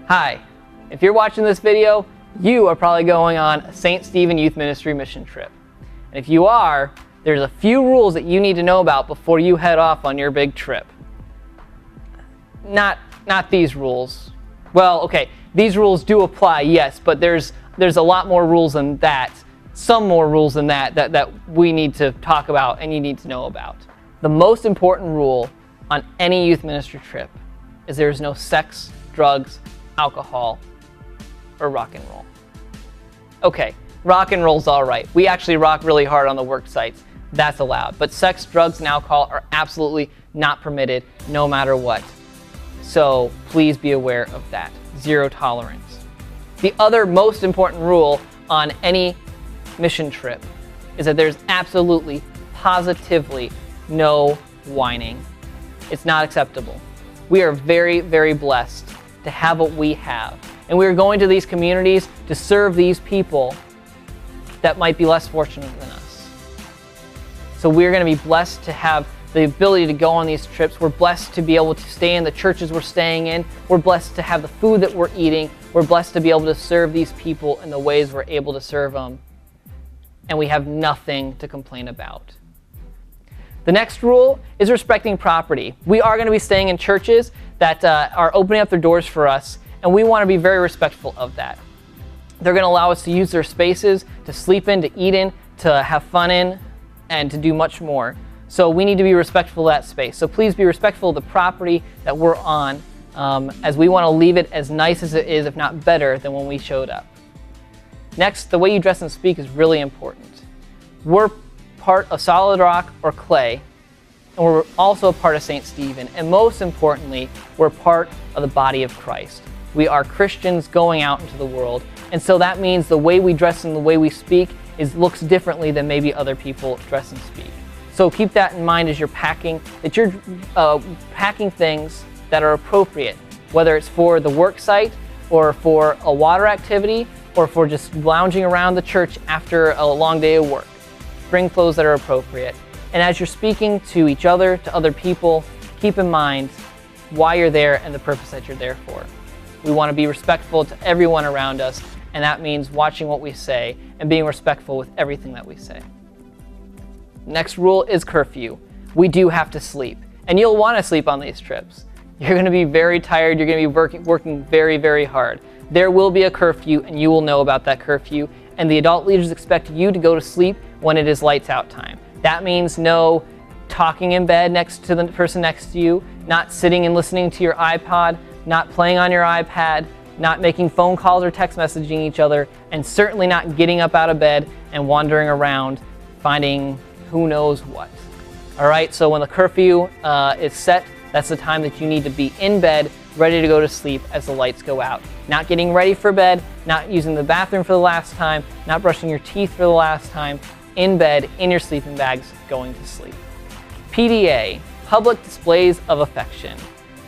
Hi, if you're watching this video, you are probably going on a St. Stephen Youth Ministry mission trip. And if you are, there's a few rules that you need to know about before you head off on your big trip. Not these rules. Well, okay, these rules do apply, yes, but there's a lot more rules than that. Some more rules than that we need to talk about and you need to know about. The most important rule on any youth ministry trip is there is no sex, drugs, alcohol, or rock and roll. Okay, rock and roll's all right. We actually rock really hard on the work sites. That's allowed. But sex, drugs, and alcohol are absolutely not permitted no matter what. So please be aware of that. Zero tolerance. The other most important rule on any mission trip is that there's absolutely, positively no whining. It's not acceptable. We are very, very blessed to have what we have. And we are going to these communities to serve these people that might be less fortunate than us. So we're going to be blessed to have the ability to go on these trips. We're blessed to be able to stay in the churches we're staying in. We're blessed to have the food that we're eating. We're blessed to be able to serve these people in the ways we're able to serve them. And we have nothing to complain about. The next rule is respecting property. We are going to be staying in churches that are opening up their doors for us, and we want to be very respectful of that. They're going to allow us to use their spaces, to sleep in, to eat in, to have fun in, and to do much more. So we need to be respectful of that space. So please be respectful of the property that we're on, as we want to leave it as nice as it is, if not better, than when we showed up. Next, the way you dress and speak is really important. We're part of Solid Rock or Clay, and we're also a part of St. Stephen. And most importantly, we're part of the body of Christ. We are Christians going out into the world. And so that means the way we dress and the way we speak looks differently than maybe other people dress and speak. So keep that in mind as you're packing, that you're packing things that are appropriate, whether it's for the work site or for a water activity or for just lounging around the church after a long day of work. Bring clothes that are appropriate. And as you're speaking to each other, to other people, keep in mind why you're there and the purpose that you're there for. We want to be respectful to everyone around us, and that means watching what we say and being respectful with everything that we say. Next rule is curfew. We do have to sleep, and you'll want to sleep on these trips. You're going to be very tired. You're going to be working very, very hard. There will be a curfew, and you will know about that curfew, and the adult leaders expect you to go to sleep when it is lights out time. That means no talking in bed next to the person next to you, not sitting and listening to your iPod, not playing on your iPad, not making phone calls or text messaging each other, and certainly not getting up out of bed and wandering around finding who knows what. All right, so when the curfew is set, that's the time that you need to be in bed, ready to go to sleep as the lights go out. Not getting ready for bed, not using the bathroom for the last time, not brushing your teeth for the last time, in bed, in your sleeping bags, going to sleep. PDA, public displays of affection.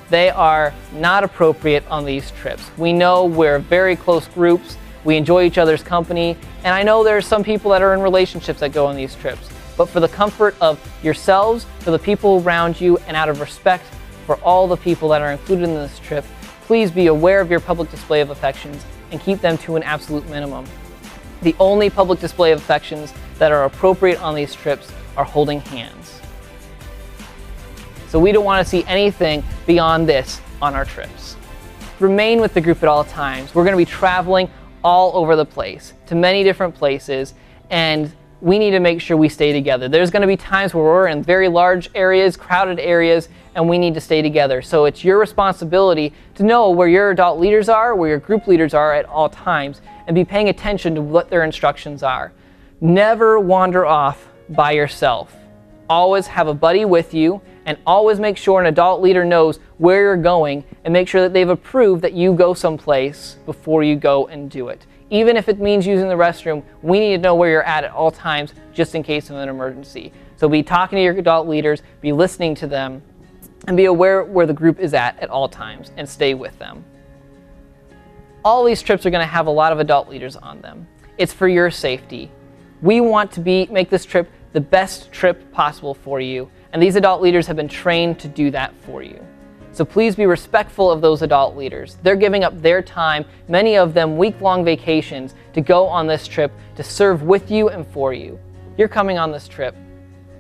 They are not appropriate on these trips. We know we're very close groups, we enjoy each other's company, and I know there are some people that are in relationships that go on these trips. But for the comfort of yourselves, for the people around you, and out of respect for all the people that are included in this trip, please be aware of your public display of affections and keep them to an absolute minimum. The only public display of affections that are appropriate on these trips are holding hands. So we don't want to see anything beyond this on our trips. Remain with the group at all times. We're going to be traveling all over the place, to many different places, and we need to make sure we stay together. There's going to be times where we're in very large areas, crowded areas, and we need to stay together. So it's your responsibility to know where your adult leaders are, where your group leaders are at all times, and be paying attention to what their instructions are. Never wander off by yourself. Always have a buddy with you, and always make sure an adult leader knows where you're going, and make sure that they've approved that you go someplace before you go and do it. Even if it means using the restroom, we need to know where you're at all times, just in case of an emergency. So be talking to your adult leaders, be listening to them, and be aware where the group is at all times, and stay with them. All these trips are going to have a lot of adult leaders on them. It's for your safety. We want to make this trip the best trip possible for you, and these adult leaders have been trained to do that for you. So please be respectful of those adult leaders. They're giving up their time, many of them week-long vacations, to go on this trip to serve with you and for you. You're coming on this trip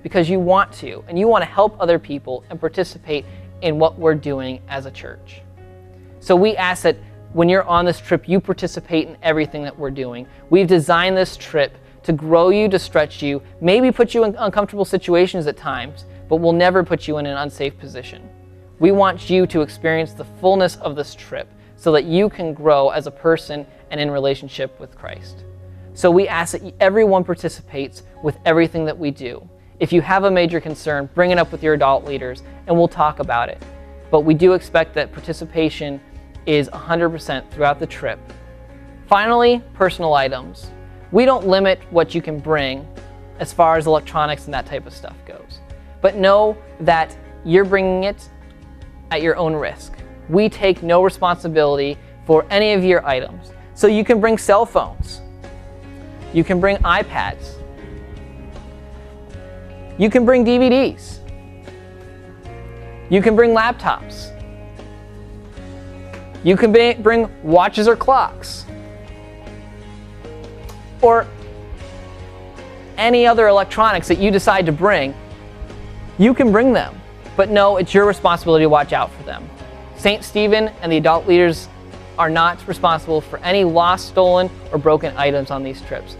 because you want to, and you want to help other people and participate in what we're doing as a church. So we ask that when you're on this trip, you participate in everything that we're doing. We've designed this trip to grow you, to stretch you, maybe put you in uncomfortable situations at times, but we'll never put you in an unsafe position. We want you to experience the fullness of this trip so that you can grow as a person and in relationship with Christ. So we ask that everyone participates with everything that we do. If you have a major concern, bring it up with your adult leaders and we'll talk about it. But we do expect that participation is 100% throughout the trip. Finally, personal items. We don't limit what you can bring as far as electronics and that type of stuff goes. But know that you're bringing it at your own risk. We take no responsibility for any of your items. So you can bring cell phones. You can bring iPads. You can bring DVDs. You can bring laptops. You can bring watches or clocks. Or any other electronics that you decide to bring. You can bring them. But no, it's your responsibility to watch out for them. St. Stephen and the adult leaders are not responsible for any lost, stolen, or broken items on these trips.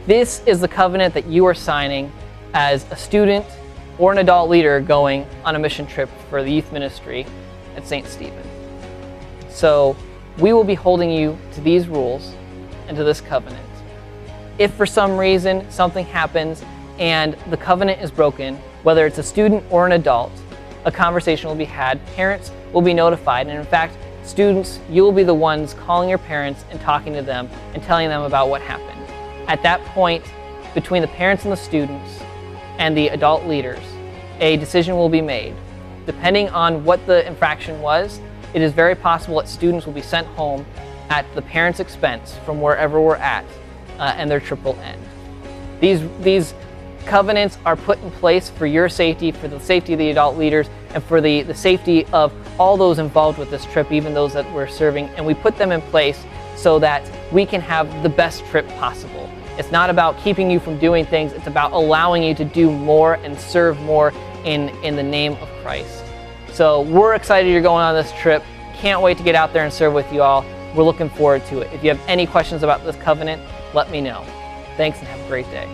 This is the covenant that you are signing as a student or an adult leader going on a mission trip for the youth ministry at St. Stephen. So we will be holding you to these rules and to this covenant. If for some reason something happens and the covenant is broken, whether it's a student or an adult, a conversation will be had, parents will be notified, and in fact, students, you will be the ones calling your parents and talking to them and telling them about what happened. At that point, between the parents and the students and the adult leaders, a decision will be made. Depending on what the infraction was, it is very possible that students will be sent home at the parents' expense from wherever we're at, and their trip will end. These covenants are put in place for your safety, for the safety of the adult leaders, and for the safety of all those involved with this trip, even those that we're serving. And we put them in place so that we can have the best trip possible. It's not about keeping you from doing things, it's about allowing you to do more and serve more in the name of Christ. So we're excited you're going on this trip. Can't wait to get out there and serve with you all. We're looking forward to it. If you have any questions about this covenant, let me know. Thanks and have a great day.